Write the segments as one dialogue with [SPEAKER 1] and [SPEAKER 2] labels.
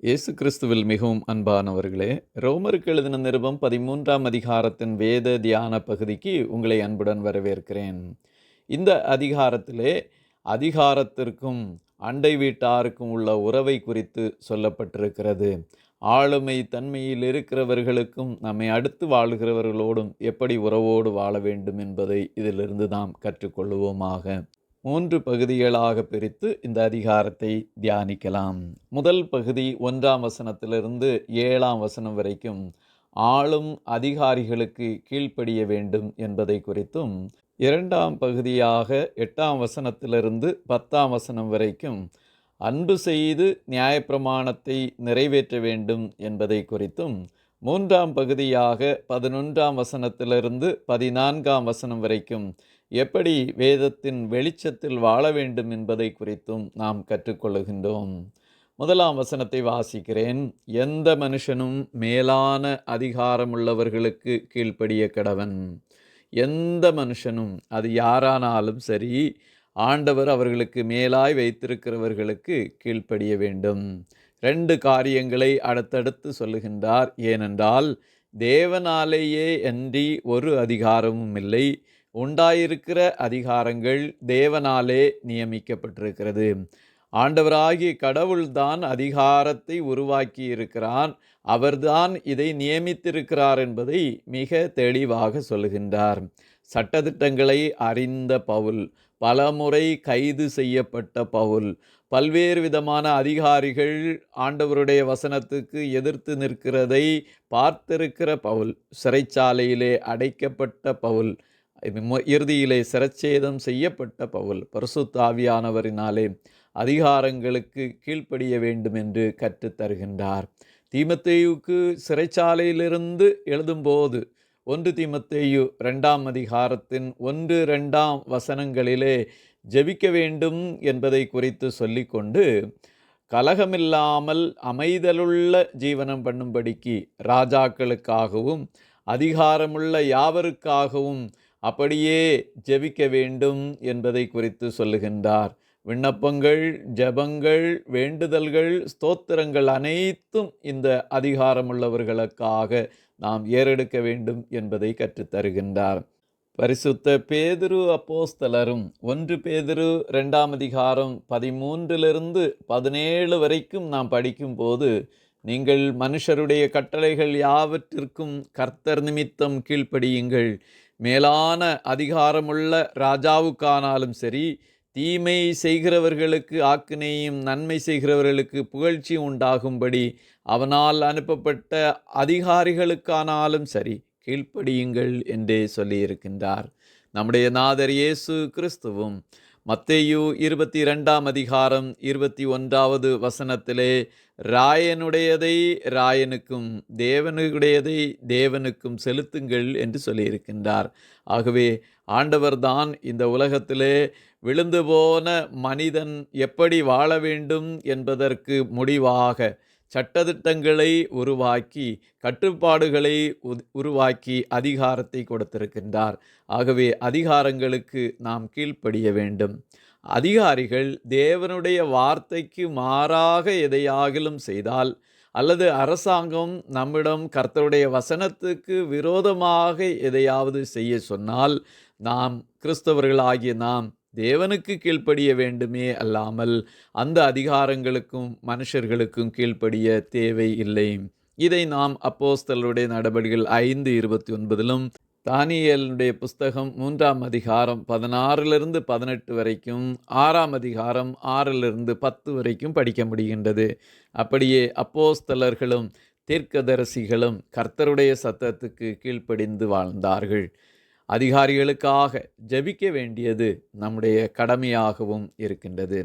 [SPEAKER 1] இயேசு கிறிஸ்துவில் மிகவும் அன்பானவர்களே, ரோமருக்கு எழுதின நிருபம் 13ஆம் அதிகாரத்தின் வேத தியான பகுதிக்கு உங்களை அன்புடன் வரவேற்கிறேன். இந்த அதிகாரத்திலே அதிகாரத்திற்கும் அண்டை வீட்டாருக்கும் உள்ள உறவை குறித்து சொல்லப்பட்டிருக்கிறது. ஆளுமை தன்மையில் இருக்கிறவர்களுக்கும் நம்மை அடுத்து வாழுகிறவர்களோடும் எப்படி உறவோடு வாழ வேண்டும் என்பதை இதிலிருந்து நாம் கற்றுக்கொள்வோமாக. 3 பகுதிகளாக பிரித்து இந்த அதிகாரத்தை தியானிக்கலாம். முதல் பகுதி 1ஆம் வசனத்திலிருந்து 7ஆம் வசனம் வரைக்கும் ஆளும் அதிகாரிகளுக்கு கீழ்ப்படிய வேண்டும் என்பதை குறித்தும், 2ஆம் பகுதியாக 8ஆம் வசனத்திலிருந்து 10ஆம் வசனம் வரைக்கும் அன்பு செய்து நியாயப்பிரமாணத்தை நிறைவேற்ற வேண்டும் என்பதை குறித்தும், 3ஆம் பகுதியாக 11ஆம் வசனத்திலிருந்து 14ஆம் வசனம் வரைக்கும் எப்படி வேதத்தின் வெளிச்சத்தில் வாழ வேண்டும் என்பதை குறித்தும் நாம் கற்றுக்கொள்ளுகின்றோம். 1ஆம் வசனத்தை வாசிக்கிறேன். எந்த மனுஷனும் மேலான அதிகாரமுள்ளவர்களுக்கு கீழ்ப்படிய கடவன். எந்த மனுஷனும், அது யாரானாலும் சரி, ஆண்டவர் அவர்களுக்கு மேலாய் வைத்திருக்கிறவர்களுக்கு கீழ்ப்படிய வேண்டும். 2 காரியங்களை அடுத்தடுத்து சொல்லுகின்றார். ஏனென்றால் தேவனாலேயே அன்றி ஒரு அதிகாரமும் இல்லை. உண்டாயிருக்கிற அதிகாரங்கள் தேவனாலே நியமிக்கப்பட்டிருக்கிறது. ஆண்டவராகிய கடவுள்தான் அதிகாரத்தை உருவாக்கி இருக்கிறார். அவர்தான் இதை நியமித்திருக்கிறார் என்பதை மிக தெளிவாக சொல்லுகின்றார். சட்டதிட்டங்களை அறிந்த பவுல், பலமுறை கைது செய்யப்பட்ட பவுல், பல்வேறு விதமான அதிகாரிகள் ஆண்டவருடைய வசனத்துக்கு எதிர்த்து நிற்கிறதை பார்த்திருக்கிற பவுல், சிறைச்சாலையிலே அடைக்கப்பட்ட பவுல், இறுதியிலே சிரச்சேதம் செய்யப்பட்ட பவுல், பரிசுத்த ஆவியானவரினாலே அதிகாரங்களுக்கு கீழ்ப்படிய வேண்டும் என்று கற்றுத்தருகின்றார். தீமத்தேயுவுக்கு சிறைச்சாலையிலிருந்து எழுதும்போது 1 தீமத்தேயு 2ஆம் அதிகாரத்தின் 1-2ஆம் வசனங்களிலே ஜெபிக்க வேண்டும் என்பதை குறித்து சொல்லிக்கொண்டு, கலகமில்லாமல் அமைதலுள்ள ஜீவனம் பண்ணும்படிக்கு ராஜாக்களுக்காகவும் அதிகாரமுள்ள யாவருக்காகவும் அப்படியே ஜெபிக்க வேண்டும் என்பதை குறித்து சொல்லுகின்றார். விண்ணப்பங்கள், ஜெபங்கள், வேண்டுதல்கள், ஸ்தோத்திரங்கள் அனைத்தும் இந்த அதிகாரமுள்ளவர்களுக்காக நாம் ஏறெடுக்க வேண்டும் என்பதை கற்றுத்தருகின்றார். பரிசுத்த பேதுரு அப்போஸ்தலரும் 1 பேதுரு 2ஆம் அதிகாரம் 13 17 வரைக்கும் நாம் படிக்கும்போது, நீங்கள் மனுஷருடைய கட்டளைகள் யாவற்றிற்கும் கர்த்தர் நிமித்தம் கீழ்ப்படியுங்கள். மேலான அதிகாரமுள்ள ராஜாவுக்கானாலும் சரி, தீமை செய்கிறவர்களுக்கு ஆக்கினையும் நன்மை செய்கிறவர்களுக்கு புகழ்ச்சி உண்டாகும்படி அவனால் அனுப்பப்பட்ட அதிகாரிகளுக்கானாலும் சரி கீழ்ப்படியுங்கள் என்றே சொல்லியிருக்கின்றார். நம்முடைய நாதர் இயேசு கிறிஸ்துவும் மத்தேயு 22ஆம் அதிகாரம் 21வது வசனத்திலே ராயனுடையதை ராயனுக்கும் தேவனுடையதை தேவனுக்கும் செலுத்துங்கள் என்று சொல்லியிருக்கின்றார். ஆகவே ஆண்டவர்தான் இந்த உலகத்திலே விழுந்து போன மனிதன் எப்படி வாழ வேண்டும் என்பதற்கு முடிவாக சட்டதிட்டங்களை உருவாக்கி, கட்டுப்பாடுகளை உருவாக்கி அதிகாரத்தை கொடுத்திருக்கின்றார். ஆகவே அதிகாரங்களுக்கு நாம் கீழ்ப்படிய வேண்டும். அதிகாரிகள் தேவனுடைய வார்த்தைக்கு மாறாக எதையாகிலும் செய்தால், அல்லது அரசாங்கம் நம்மிடம் கர்த்தருடைய வசனத்துக்கு விரோதமாக எதையாவது செய்ய சொன்னால், நாம் கிறிஸ்தவர்களாகிய நாம் தேவனுக்கு கீழ்ப்படிய வேண்டுமே அல்லாமல் அந்த அதிகாரங்களுக்கும் மனுஷர்களுக்கும் கீழ்ப்படிய தேவை இல்லை. இதை நாம் அப்போஸ்தலருடைய நடபடிகள் 5:29 தானியேலுடைய புஸ்தகம் 3ஆம் அதிகாரம் 16-18 வரைக்கும், 6ஆம் அதிகாரம் 6-10 வரைக்கும் படிக்க முடிகின்றது. அப்படியே அப்போஸ்தலர்களும் தீர்க்கதரிசிகளும் கர்த்தருடைய சத்தத்துக்கு கீழ்ப்படிந்து வாழ்ந்தார்கள். அதிகாரிகளுக்காக ஜெபிக்க வேண்டியது நம்முடைய கடமையாகவும் இருக்கின்றது.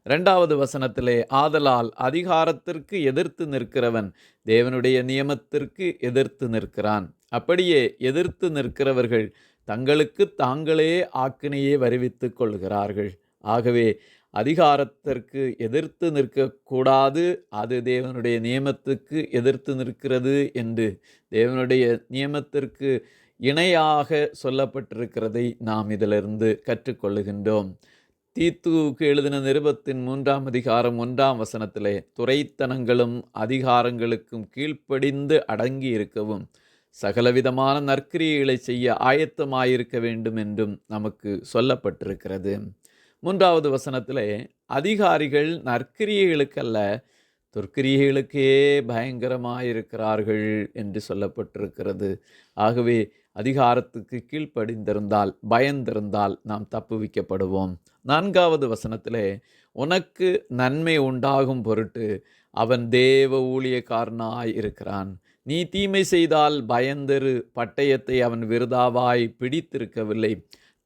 [SPEAKER 1] 2வது வசனத்திலே, ஆதலால் அதிகாரத்திற்கு எதிர்த்து நிற்கிறவன் தேவனுடைய நியமத்திற்கு எதிர்த்து நிற்கிறான். அப்படியே எதிர்த்து நிற்கிறவர்கள் தங்களுக்கு தாங்களே ஆக்கினையை வருவித்துக் கொள்கிறார்கள். ஆகவே அதிகாரத்திற்கு எதிர்த்து நிற்கக்கூடாது, அது தேவனுடைய நியமத்துக்கு எதிர்த்து நிற்கிறது என்று தேவனுடைய நியமத்திற்கு இணையாக சொல்லப்பட்டிருக்கிறதை நாம் இதிலிருந்து கற்றுக்கொள்ளுகின்றோம். தீத்துவுக்கு எழுதின நிருபத்தின் 3ஆம் அதிகாரம் 1ஆம் வசனத்திலே, துரைத்தனங்களும் அதிகாரங்களுக்கும் கீழ்ப்படிந்து அடங்கி இருக்கவும் சகலவிதமான நற்கிரியைகளை செய்ய ஆயத்தமாயிருக்க வேண்டும் என்றும் நமக்கு சொல்லப்பட்டிருக்கிறது. 3வது வசனத்திலே, அதிகாரிகள் நற்கிரியைகளுக்கல்ல துர்க்கிரியைகளுக்கே பயங்கரமாயிருக்கிறார்கள் என்று சொல்லப்பட்டிருக்கிறது. ஆகவே அதிகாரத்துக்கு கீழ்ப்படிந்திருந்தால், பயந்திருந்தால் நாம் தப்புவிக்கப்படுவோம். 4வது வசனத்திலே, உனக்கு நன்மை உண்டாகும் பொருட்டு அவன் தேவ ஊழியக்காரனாய் இருக்கிறான். நீ தீமை செய்தால் பயந்திரு, பட்டயத்தை அவன் விருதாவாய் பிடித்திருக்கவில்லை.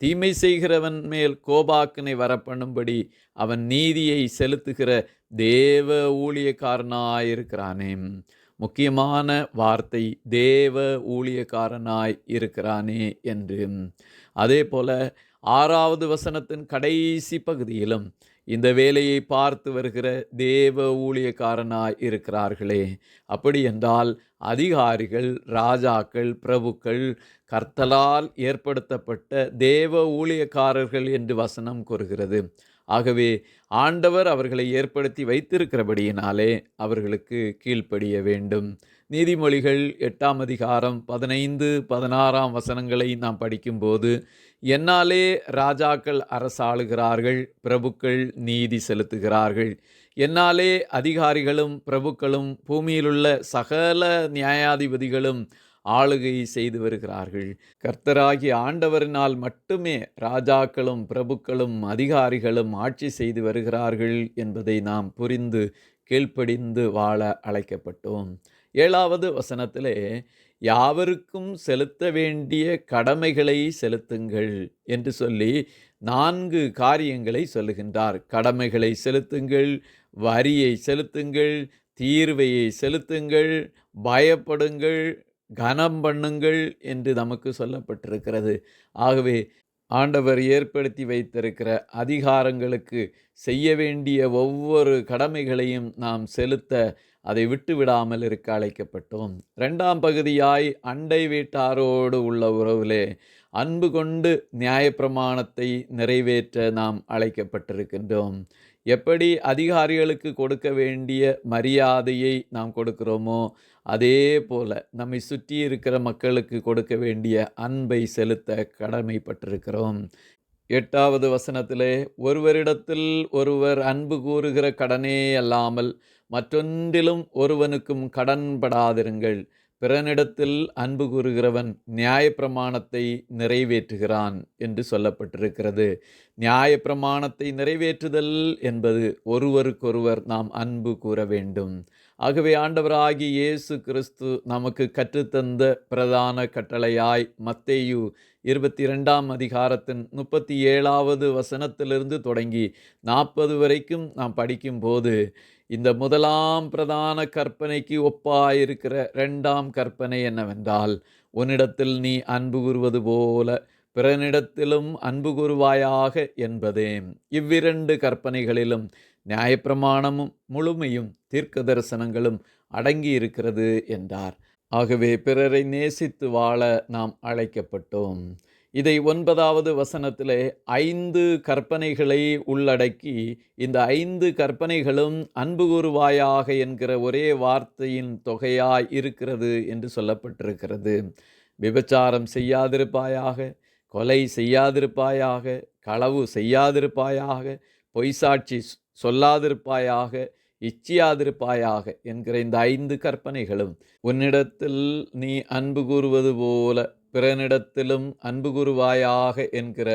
[SPEAKER 1] தீமை செய்கிறவன் மேல் கோபாக்கினை வரப்பண்ணும்படி அவன் நீதியை செலுத்துகிற தேவ ஊழியக்காரனாயிருக்கிறானே. முக்கியமான வார்த்தை தேவ ஊழியக்காரனாய் இருக்கிறானே என்று. அதே போல 6வது வசனத்தின் கடைசி பகுதியிலும் இந்த வேலையை பார்த்து வருகிற தேவ ஊழியக்காரனாய் இருக்கிறார்களே. அப்படி என்றால் அதிகாரிகள், ராஜாக்கள், பிரபுக்கள் கர்த்தரால் ஏற்படுத்தப்பட்ட தேவ ஊழியக்காரர்கள் என்று வசனம் கூறுகிறது. ஆகவே ஆண்டவர் அவர்களை ஏற்படுத்தி வைத்திருக்கிறபடியினாலே அவர்களுக்கு கீழ்ப்படிய வேண்டும். நீதிமொழிகள் 8ஆம் அதிகாரம் 15, 16ஆம் வசனங்களை நாம் படிக்கும்போது, என்னாலே ராஜாக்கள் அரசாளுகிறார்கள், பிரபுக்கள் நீதி செலுத்துகிறார்கள். என்னாலே அதிகாரிகளும் பிரபுக்களும் பூமியிலுள்ள சகல நியாயாதிபதிகளும் ஆளுகை செய்து வருகிறார்கள். கர்த்தராகிய ஆண்டவரினால் மட்டுமே ராஜாக்களும் பிரபுக்களும் அதிகாரிகளும் ஆட்சி செய்து வருகிறார்கள் என்பதை நாம் புரிந்து கீழ்ப்படிந்து வாழ அழைக்கப்பட்டோம். 7வது வசனத்திலே, யாவருக்கும் செலுத்த வேண்டிய கடமைகளை செலுத்துங்கள் என்று சொல்லி 4 காரியங்களை சொல்லுகின்றார். கடமைகளை செலுத்துங்கள், வரியை செலுத்துங்கள், தீர்வையை செலுத்துங்கள், பயப்படுங்கள், கனம் பண்ணுங்கள் என்று நமக்கு சொல்லப்பட்டிருக்கிறது. ஆகவே ஆண்டவர் ஏற்படுத்தி வைத்திருக்கிற அதிகாரங்களுக்கு செய்ய வேண்டிய ஒவ்வொரு கடமைகளையும் நாம் செலுத்த, அதை விட்டு விடாமல் இருக்க அழைக்கப்பட்டோம். 2ஆம் பகுதியாய் அண்டை வீட்டாரோடு உள்ள உறவிலே அன்பு கொண்டு நியாயப்பிரமாணத்தை நிறைவேற்ற நாம் அழைக்கப்பட்டிருக்கின்றோம். எப்படி அதிகாரிகளுக்கு கொடுக்க வேண்டிய மரியாதையை நாம் கொடுக்கிறோமோ, அதே போல நம்மை சுற்றி இருக்கிற மக்களுக்கு கொடுக்க வேண்டிய அன்பை செலுத்த கடமைப்பட்டிருக்கிறோம். 8வது வசனத்திலே, ஒருவரிடத்தில் ஒருவர் அன்பு கூறுகிற கடனே அல்லாமல் மற்றொன்றிலும் ஒருவனுக்கும் கடன்படாதிருங்கள். பிறனிடத்தில் அன்பு கூறுகிறவன் நியாயப்பிரமாணத்தை நிறைவேற்றுகிறான் என்று சொல்லப்பட்டிருக்கிறது. நியாயப்பிரமாணத்தை நிறைவேற்றுதல் என்பது ஒருவருக்கொருவர் நாம் அன்பு கூற வேண்டும். ஆகவே ஆண்டவராகிய இயேசு கிறிஸ்து நமக்கு கற்றுத்தந்த பிரதான கட்டளையாய் மத்தேயு 22ஆம் அதிகாரத்தின் 37வது வசனத்திலிருந்து தொடங்கி 40 வரைக்கும் நாம் படிக்கும்போது, இந்த முதலாம் பிரதான கற்பனைக்கு ஒப்பாயிருக்கிற 2ஆம் கற்பனை என்னவென்றால், உன்னிடத்தில் நீ அன்பு கூறுவது போல பிறனிடத்திலும் அன்பு கூறுவாயாக என்பதே. இவ்விரண்டு கற்பனைகளிலும் நியாயப்பிரமாணமும் முழுமையும் தீர்க்க தரிசனங்களும் அடங்கி இருக்கிறது என்றார். ஆகவே பிறரை நேசித்து வாழ நாம் அழைக்கப்பட்டோம். இதை 9வது வசனத்திலே 5 கற்பனைகளை உள்ளடக்கி, இந்த 5 கற்பனைகளும் அன்பு கூறுவாயாக என்கிற ஒரே வார்த்தையின் தொகையாய் இருக்கிறது என்று சொல்லப்பட்டிருக்கிறது. விபச்சாரம் செய்யாதிருப்பாயாக, கொலை செய்யாதிருப்பாயாக, களவு செய்யாதிருப்பாயாக, பொய்சாட்சி சொல்லாதிருப்பாயாக, இச்சியாதிருப்பாயாக என்கிற இந்த 5 கற்பனைகளும் உன்னிடத்தில் நீ அன்பு கூறுவது போல பிறனிடத்திலும் அன்பு கூறுவாயாக என்கிற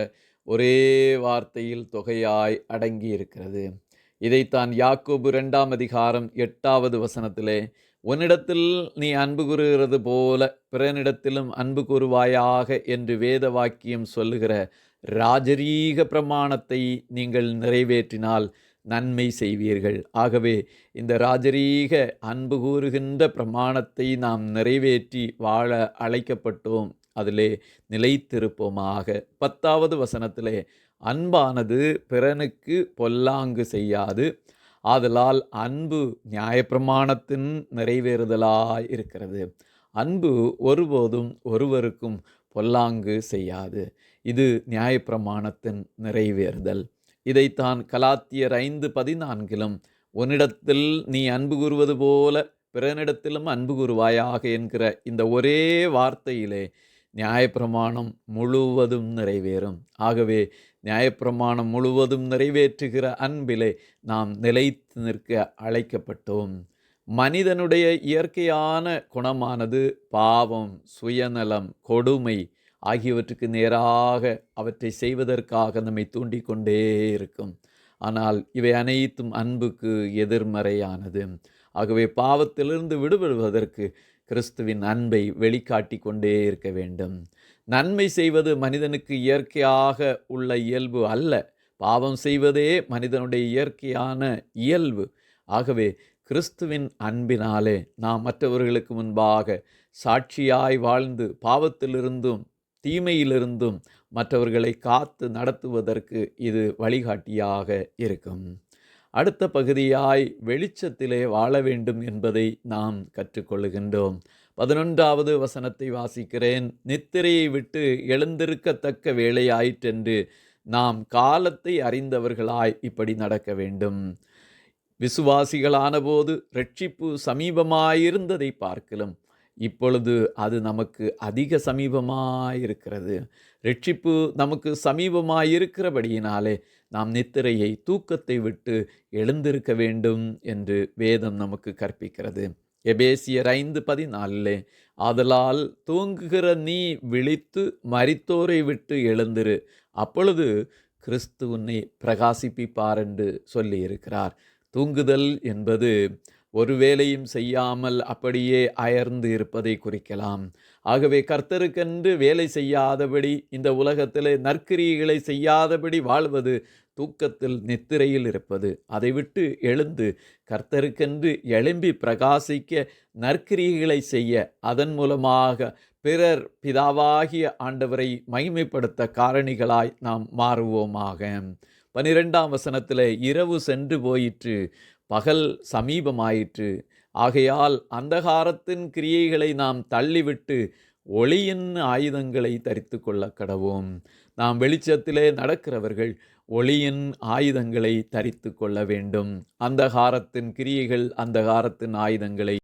[SPEAKER 1] ஒரே வார்த்தையில் தொகையாய் அடங்கி இருக்கிறது. இதைத்தான் யாக்கோபு 2ஆம் அதிகாரம் 8வது வசனத்திலே, உன்னிடத்தில் நீ அன்பு கூறுகிறது போல பிறனிடத்திலும் அன்பு கூறுவாயாக என்று வேத வாக்கியம் சொல்லுகிற ராஜரீக பிரமாணத்தை நீங்கள் நிறைவேற்றினால் நன்மை செய்வீர்கள். ஆகவே இந்த ராஜரீக அன்பு கூறுகின்ற பிரமாணத்தை நாம் நிறைவேற்றி வாழ அழைக்கப்பட்டோம். அதிலே நிலைத்திருப்போமாக. 10வது வசனத்திலே, அன்பானது பிறனுக்கு பொல்லாங்கு செய்யாது, ஆதலால் அன்பு நியாயப்பிரமாணத்தின் நிறைவேறுதலாய் இருக்கிறது. அன்பு ஒருபோதும் ஒருவருக்கும் பொல்லாங்கு செய்யாது. இது நியாயப்பிரமாணத்தின் நிறைவேறுதல். இதைத்தான் கலாத்தியர் 5:14 உன்னிடத்தில் நீ அன்பு கூறுவது போல பிறனிடத்திலும் அன்பு கூறுவாயாக என்கிற இந்த ஒரே வார்த்தையிலே நியாயப்பிரமாணம் முழுவதும் நிறைவேறும். ஆகவே நியாயப்பிரமாணம் முழுவதும் நிறைவேற்றுகிற அன்பிலே நாம் நிலைத்து நிற்க அழைக்கப்பட்டோம். மனிதனுடைய இயற்கையான குணமானது பாவம், சுயநலம், கொடுமை ஆகியவற்றுக்கு நேராக அவற்றை செய்வதற்காக நம்மை தூண்டிக்கொண்டே இருக்கும். ஆனால் இவை அனைத்தும் அன்புக்கு எதிர்மறையானது. ஆகவே பாவத்திலிருந்து விடுபடுவதற்கு கிறிஸ்துவின் அன்பை வெளிக்காட்டி கொண்டே இருக்க வேண்டும். நன்மை செய்வது மனிதனுக்கு இயற்கையாக உள்ள இயல்பு அல்ல. பாவம் செய்வதே மனிதனுடைய இயற்கையான இயல்பு. ஆகவே கிறிஸ்துவின் அன்பினாலே நாம் மற்றவர்களுக்கு முன்பாக சாட்சியாய் வாழ்ந்து பாவத்திலிருந்தும் தீமையிலிருந்தும் மற்றவர்களை காத்து நடத்துவதற்கு இது வழிகாட்டியாக இருக்கும். அடுத்த பகுதியாய் வெளிச்சத்திலே வாழ வேண்டும் என்பதை நாம் கற்றுக்கொள்ளுகின்றோம். 11வது வசனத்தை வாசிக்கிறேன். நித்திரையை விட்டு எழுந்திருக்கத்தக்க வேளையாயிற்றென்று நாம் காலத்தை அறிந்தவர்களாய் இப்படி நடக்க வேண்டும். விசுவாசிகளான போது இரட்சிப்பு சமீபமாயிருந்ததை பார்க்கலாம். இப்பொழுது அது நமக்கு அதிக சமீபமாயிருக்கிறது. இரட்சிப்பு நமக்கு சமீபமாயிருக்கிறபடியினாலே நாம் நித்திரையை, தூக்கத்தை விட்டு எழுந்திருக்க வேண்டும் என்று வேதம் நமக்கு கற்பிக்கிறது. எபேசியர் 5:14 ஆதலால் தூங்குகிற நீ விழித்து மரித்தோரை விட்டு எழுந்திரு, அப்பொழுது கிறிஸ்து உன்னை பிரகாசிப்பிப்பார் என்று சொல்லியிருக்கிறார். தூங்குதல் என்பது ஒரு வேலையும் செய்யாமல் அப்படியே அயர்ந்து இருப்பதை குறிக்கலாம். ஆகவே கர்த்தருக்கென்று வேலை செய்யாதபடி, இந்த உலகத்திலே நற்கிரியைகளை செய்யாதபடி வாழ்வது தூக்கத்தில் நித்திரையில் இருப்பது. அதை விட்டு எழுந்து கர்த்தருக்கென்று எழும்பி பிரகாசிக்க நற்கிரியைகளை செய்ய, அதன் மூலமாக பிறர் பிதாவாகிய ஆண்டவரை மகிமைப்படுத்த காரணிகளாய் நாம் மாறுவோமாக. 12ஆம் வசனத்தில் இரவு சென்று போயிற்று, பகல் சமீபமாயிற்று, ஆகையால் அந்தகாரத்தின் கிரியைகளை நாம் தள்ளிவிட்டு ஒளியின் ஆயுதங்களை தரித்து கொள்ள கடவோம். நாம் வெளிச்சத்திலே நடக்கிறவர்கள் ஒளியின் ஆயுதங்களை தரித்து கொள்ள வேண்டும். அந்தகாரத்தின் கிரியைகள், அந்தகாரத்தின் ஆயுதங்களை